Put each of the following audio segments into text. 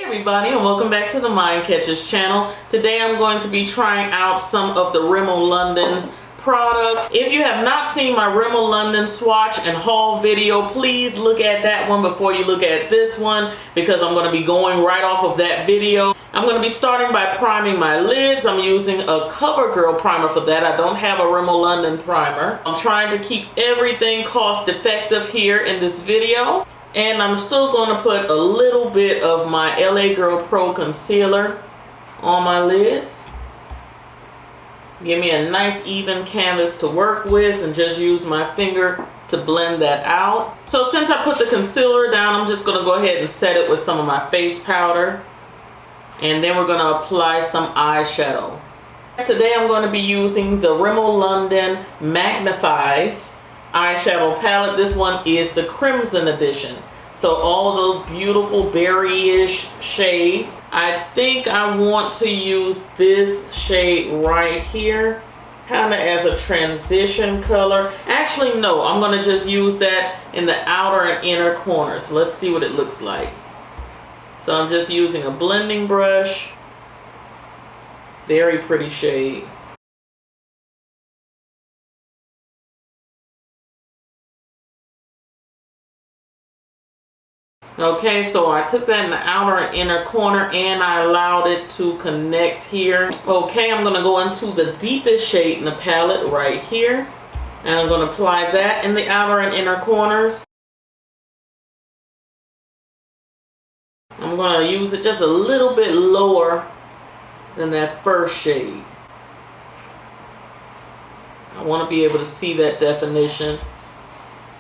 Everybody, and welcome back to the TheMindCatcher's channel. Today I'm going to be trying out some of the Rimmel London products. If you have not seen my Rimmel London swatch and haul video, please look at that one before you look at this one, because I'm going to be going right off of that video. I'm going to be starting by priming my lids. I'm using a CoverGirl primer for that. I don't have a Rimmel London primer. I'm trying to keep everything cost effective here in this video. And I'm still going to put a little bit of my LA Girl Pro concealer on my lids. Give me a nice even canvas to work with and just use my finger to blend that out. So since I put the concealer down, I'm just going to go ahead and set it with some of my face powder. And then we're going to apply some eyeshadow. Today I'm going to be using the Rimmel London Magnifies eyeshadow palette. This one is the Crimson edition. So all those beautiful berry-ish shades. I think I want to use this shade right here, kind of as a transition color. Actually, no, I'm going to just use that in the outer and inner corners. Let's see what it looks like. So I'm just using a blending brush. Very pretty shade. Okay, so I took that in the outer and inner corner and I allowed it to connect here. Okay, I'm going to go into the deepest shade in the palette right here. And I'm going to apply that in the outer and inner corners. I'm going to use it just a little bit lower than that first shade. I want to be able to see that definition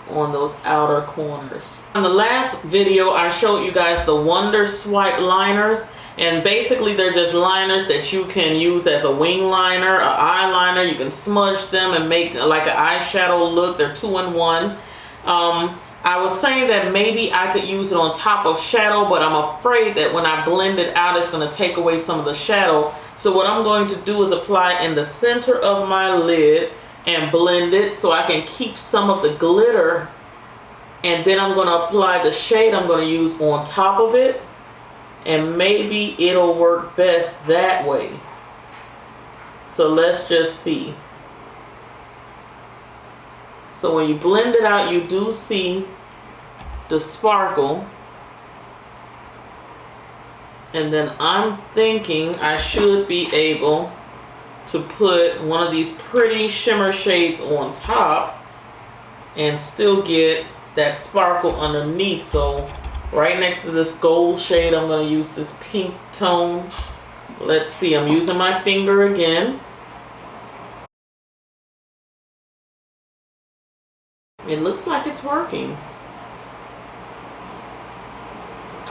on those outer corners. In the last video, I showed you guys the Wonder Swipe liners, and basically they're just liners that you can use as a wing liner, an eyeliner. You can smudge them and make like an eyeshadow look. They're 2-in-1. I was saying that maybe I could use it on top of shadow, but I'm afraid that when I blend it out, it's going to take away some of the shadow. So what I'm going to do is apply in the center of my lid and blend it so I can keep some of the glitter, and then I'm going to apply the shade I'm going to use on top of it, and maybe it'll work best that way. So let's just see. So when you blend it out, you do see the sparkle, and then I'm thinking I should be able to put one of these pretty shimmer shades on top and still get that sparkle underneath. So right next to this gold shade, I'm going to use this pink tone. Let's see, I'm using my finger again. It looks like it's working.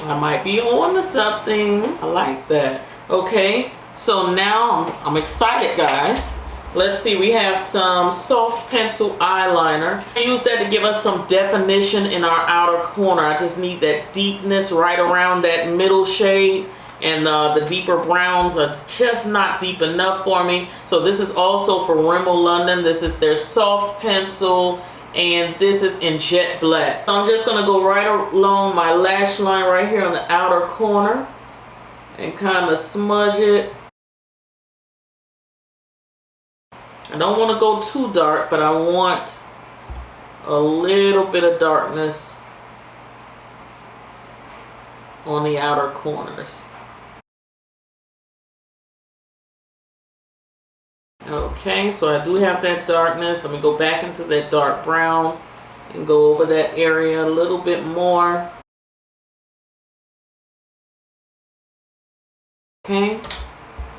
I might be on to something. I like that. Okay. So now I'm excited, guys. Let's see, we have some soft pencil eyeliner. I use that to give us some definition in our outer corner. I just need that deepness right around that middle shade, and the deeper browns are just not deep enough for me. So this is also for Rimmel London. This is their soft pencil, and this is in jet black. So I'm just going to go right along my lash line right here on the outer corner and kind of smudge it. I don't want to go too dark, but I want a little bit of darkness on the outer corners. Okay, so I do have that darkness. Let me go back into that dark brown and go over that area a little bit more. Okay,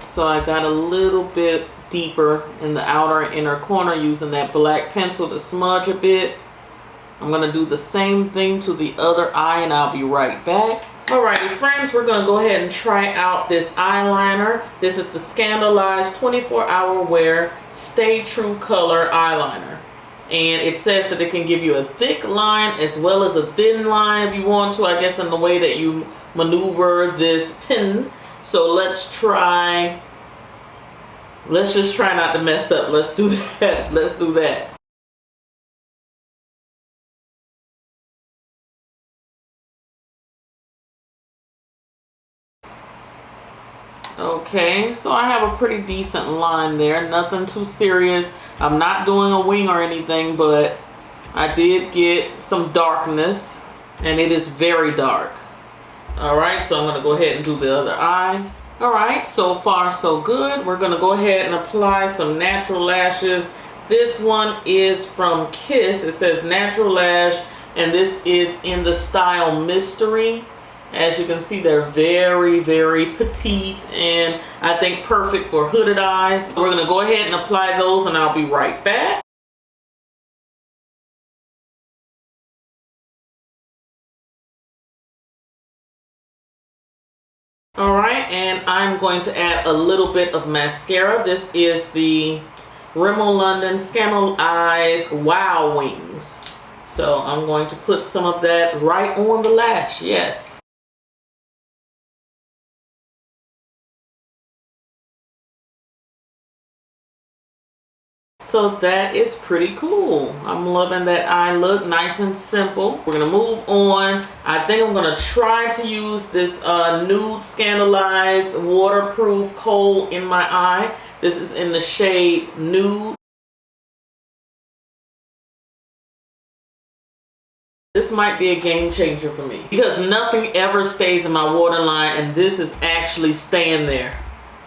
so I got a little bit deeper in the outer and inner corner using that black pencil to smudge a bit. I'm going to do the same thing to the other eye, and I'll be right back. Alrighty friends, we're going to go ahead and try out this eyeliner. This is the Scandalized 24-Hour Wear Stay True Color Eyeliner. And it says that it can give you a thick line as well as a thin line if you want to, I guess, in the way that you maneuver this pen. So let's try. Let's just try not to mess up. Let's do that. Let's do that. Okay, so I have a pretty decent line there. Nothing too serious. I'm not doing a wing or anything, but I did get some darkness, and it is very dark. Alright, so I'm going to go ahead and do the other eye. Alright, so far so good. We're going to go ahead and apply some natural lashes. This one is from Kiss. It says Natural Lash, and this is in the style Mystery. As you can see, they're very, very petite, and I think perfect for hooded eyes. We're going to go ahead and apply those, and I'll be right back. Alright, and I'm going to add a little bit of mascara. This is the Rimmel London Scammo Eyes Wow Wings. So I'm going to put some of that right on the lash, yes. So that is pretty cool. I'm loving that eye look, nice and simple. We're gonna move on. I think I'm gonna try to use this nude Scandalized waterproof kohl in my eye. This is in the shade Nude. This might be a game changer for me because nothing ever stays in my waterline, and this is actually staying there.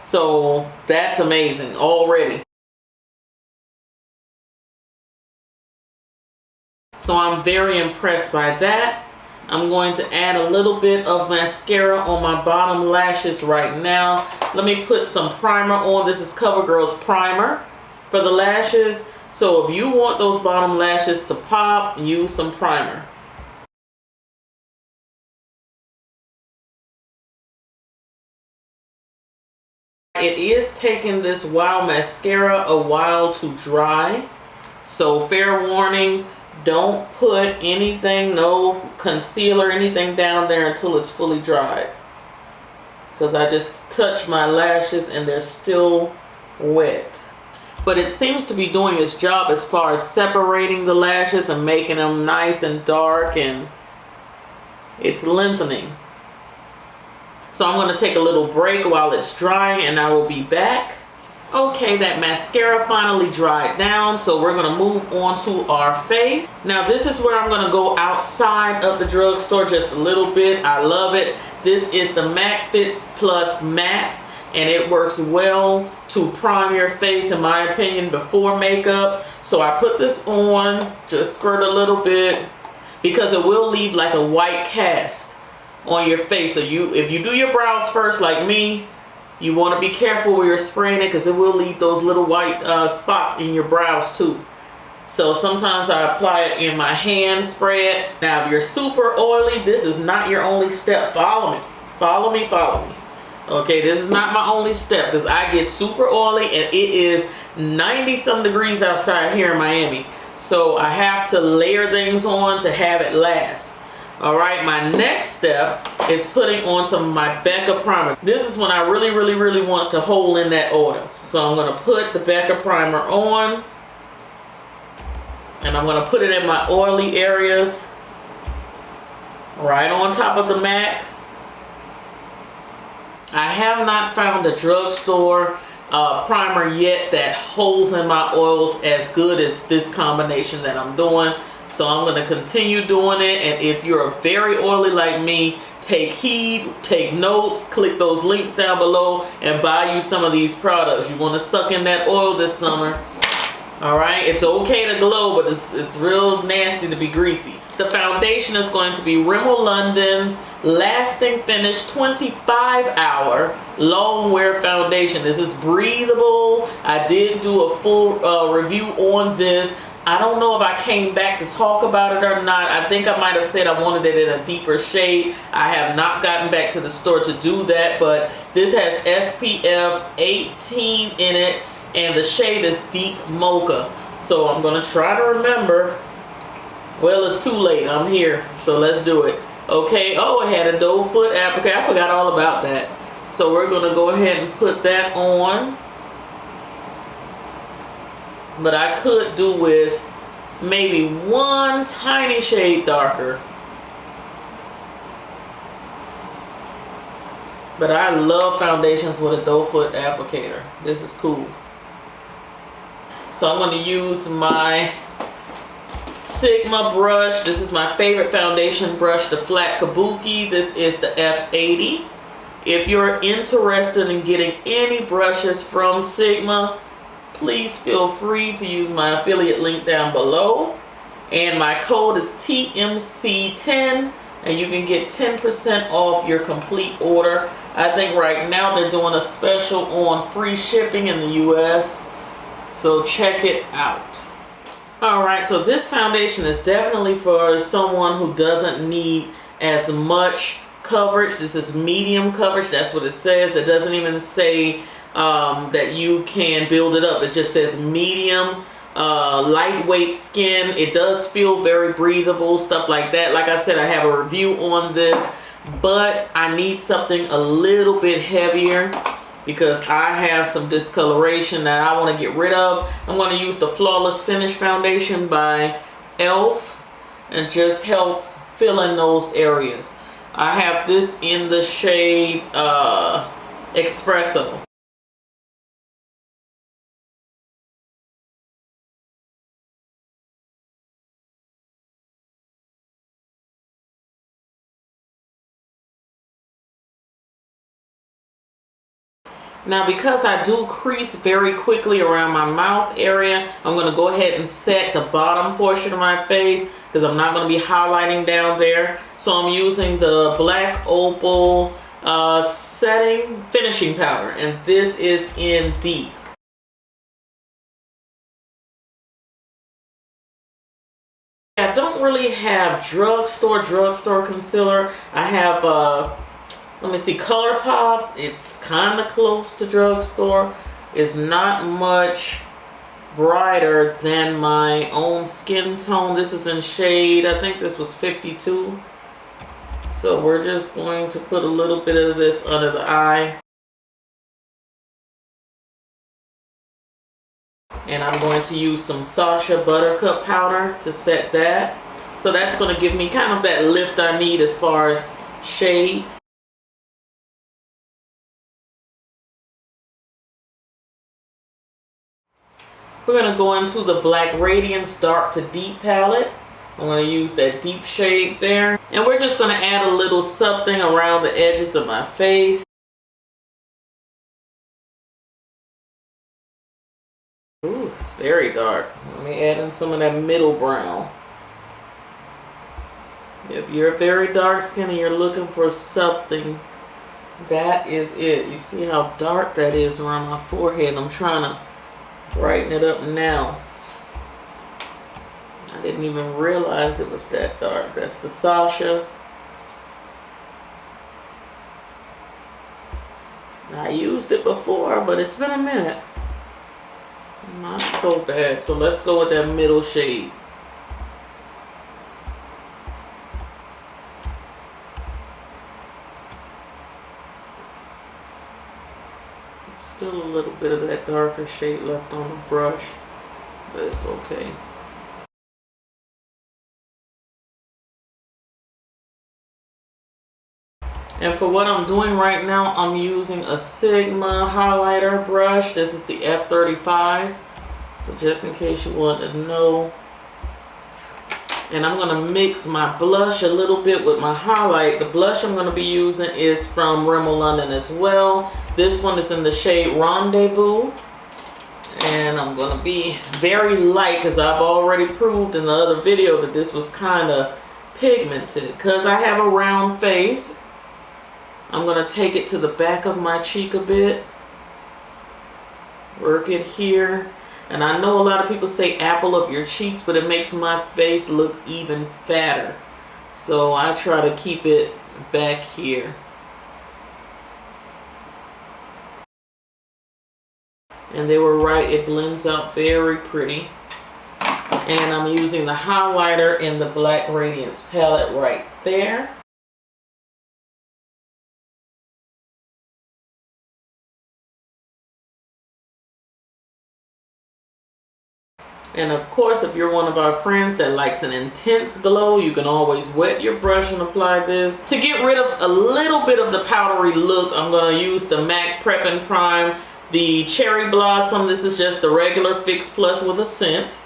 So that's amazing already. So I'm very impressed by that. I'm going to add a little bit of mascara on my bottom lashes right now. Let me put some primer on. This is CoverGirl's primer for the lashes. So if you want those bottom lashes to pop, use some primer. It is taking this Wow mascara a while to dry. So fair warning, don't put anything, no concealer, anything down there until it's fully dried. Because I just touched my lashes and they're still wet. But it seems to be doing its job as far as separating the lashes and making them nice and dark, and it's lengthening. So I'm going to take a little break while it's drying, and I will be back. Okay, that mascara finally dried down, so we're going to move on to our face. Now this is where I'm going to go outside of the drugstore just a little bit. I love it. This is the MAC Fix Plus Matte, and it works well to prime your face, in my opinion, before makeup. So I put this on, just squirt a little bit, because it will leave like a white cast on your face. So if you do your brows first like me, you want to be careful where you're spraying it, because it will leave those little white spots in your brows too. So sometimes I apply it in my hand, spray it. Now if you're super oily, this is not your only step. Follow me, follow me, follow me. Okay, this is not my only step, because I get super oily and it is 90-some degrees outside here in Miami. So I have to layer things on to have it last. Alright, my next step is putting on some of my Becca primer. This is when I really want to hold in that oil. So I'm going to put the Becca primer on, and I'm going to put it in my oily areas, right on top of the MAC. I have not found a drugstore primer yet that holds in my oils as good as this combination that I'm doing. So I'm going to continue doing it, and if you're very oily like me, take heed, take notes, click those links down below and buy you some of these products. You want to suck in that oil this summer. Alright, it's okay to glow, but it's real nasty to be greasy. The foundation is going to be Rimmel London's Lasting Finish 25-Hour Long Wear Foundation. This is breathable. I did do a full review on this. I don't know if I came back to talk about it or not. I think I might have said I wanted it in a deeper shade. I have not gotten back to the store to do that, but this has SPF 18 in it, and the shade is Deep Mocha. So I'm going to try to remember. Well, it's too late. I'm here, so let's do it. Okay, oh, it had a doe foot applicator. I forgot all about that. So we're going to go ahead and put that on. But I could do with maybe one tiny shade darker. But I love foundations with a doe foot applicator. This is cool. So I'm going to use my Sigma brush. This is my favorite foundation brush, the flat kabuki. This is the F80. If you're interested in getting any brushes from Sigma, please feel free to use my affiliate link down below. And my code is TMC10, and you can get 10% off your complete order. I think right now they're doing a special on free shipping in the US, so check it out. Alright, so this foundation is definitely for someone who doesn't need as much coverage. This is medium coverage, that's what it says. It doesn't even say that you can build it up. It just says medium, lightweight skin. It does feel very breathable, stuff like that. Like I said, I have a review on this, but I need something a little bit heavier because I have some discoloration that I want to get rid of. I'm going to use the Flawless Finish Foundation by e.l.f. and just help fill in those areas. I have this in the shade Espresso. Now, because I do crease very quickly around my mouth area, I'm going to go ahead and set the bottom portion of my face because I'm not going to be highlighting down there. So I'm using the Black Opal setting finishing powder, and this is in Deep. I don't really have drugstore concealer. I have let me see, ColourPop. It's kind of close to drugstore. It's not much brighter than my own skin tone. This is in shade, I think this was 52. So we're just going to put a little bit of this under the eye. And I'm going to use some Sacha Buttercup powder to set that. So that's going to give me kind of that lift I need as far as shade. We're going to go into the Black Radiance Dark to Deep palette. I'm going to use that deep shade there. And we're just going to add a little something around the edges of my face. Ooh, it's very dark. Let me add in some of that middle brown. If you're very dark skinned and you're looking for something, that is it. You see how dark that is around my forehead. I'm trying to brighten it up now. I didn't even realize it was that dark. That's the Sacha. I used it before, but it's been a minute. Not so bad. So let's go with that middle shade. Still a little bit of that darker shade left on the brush, but it's okay. And for what I'm doing right now, I'm using a Sigma highlighter brush. This is the F35. So just in case you want to know. And I'm going to mix my blush a little bit with my highlight. The blush I'm going to be using is from Rimmel London as well. This one is in the shade Rendezvous. And I'm going to be very light because I've already proved in the other video that this was kind of pigmented. Because I have a round face, I'm going to take it to the back of my cheek a bit. Work it here. And I know a lot of people say apple up your cheeks, but it makes my face look even fatter. So I try to keep it back here. And they were right, it blends out very pretty. And I'm using the highlighter in the Black Radiance palette right there. And of course, if you're one of our friends that likes an intense glow, you can always wet your brush and apply this. To get rid of a little bit of the powdery look, I'm going to use the MAC Prep and Prime, the Cherry Blossom. This is just the regular Fix Plus with a scent.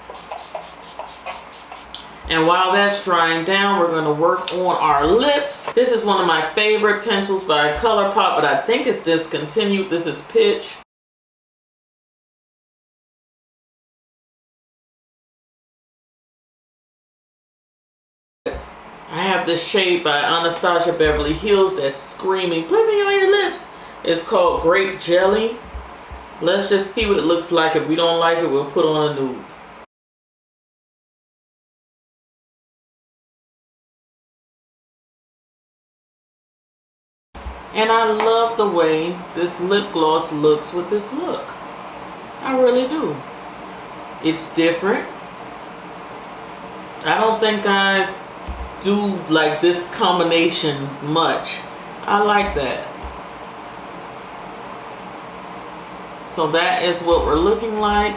And while that's drying down, we're going to work on our lips. This is one of my favorite pencils by ColourPop, but I think it's discontinued. This is Pitch. I have this shade by Anastasia Beverly Hills that's screaming, put me on your lips. It's called Grape Jelly. Let's just see what it looks like. If we don't like it, we'll put on a nude. And I love the way this lip gloss looks with this look. I really do. It's different. I don't think I do like this combination much. I like that. So that is what we're looking like.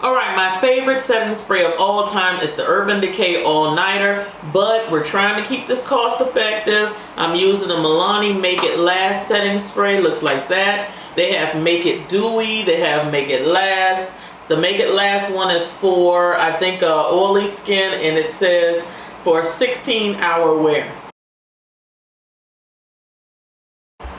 Alright, my favorite setting spray of all time is the Urban Decay All Nighter, but we're trying to keep this cost effective. I'm using the Milani Make It Last setting spray. Looks like that. They have Make It Dewy. They have Make It Last. The Make It Last one is for, I think, oily skin, and it says for 16-hour wear.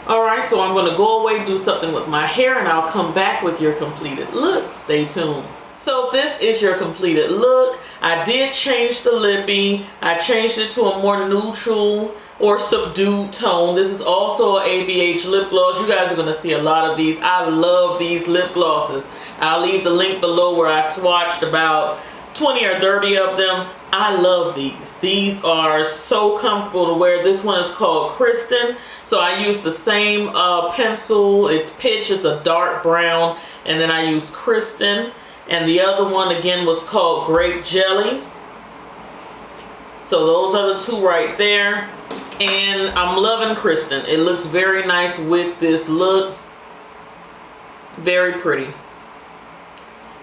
Alright, so I'm going to go away, do something with my hair, and I'll come back with your completed look. Stay tuned. So this is your completed look. I did change the lippy. I changed it to a more neutral or subdued tone. This is also an ABH lip gloss. You guys are going to see a lot of these. I love these lip glosses. I'll leave the link below where I swatched about 20 or 30 of them. I love these. These are so comfortable to wear. This one is called Kristen. So I use the same pencil. It's Pitch. It's a dark brown. And then I use Kristen. And the other one again was called Grape Jelly. So those are the two right there. And I'm loving Kristen. It looks very nice with this look. Very pretty.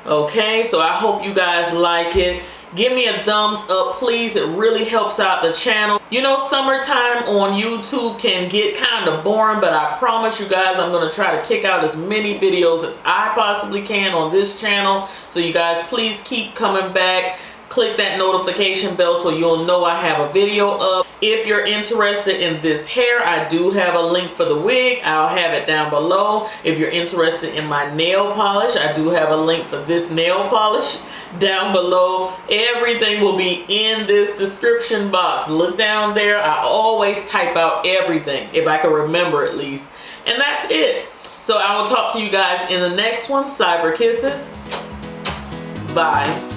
Okay, so I hope you guys like it. Give me a thumbs up, please. It really helps out the channel. You know, summertime on YouTube can get kind of boring, but I promise you guys I'm going to try to kick out as many videos as I possibly can on this channel. So you guys, please keep coming back. Click that notification bell so you'll know I have a video up. If you're interested in this hair, I do have a link for the wig. I'll have it down below. If you're interested in my nail polish, I do have a link for this nail polish down below. Everything will be in this description box. Look down there. I always type out everything, if I can remember at least. And that's it. So I will talk to you guys in the next one. Cyber kisses. Bye.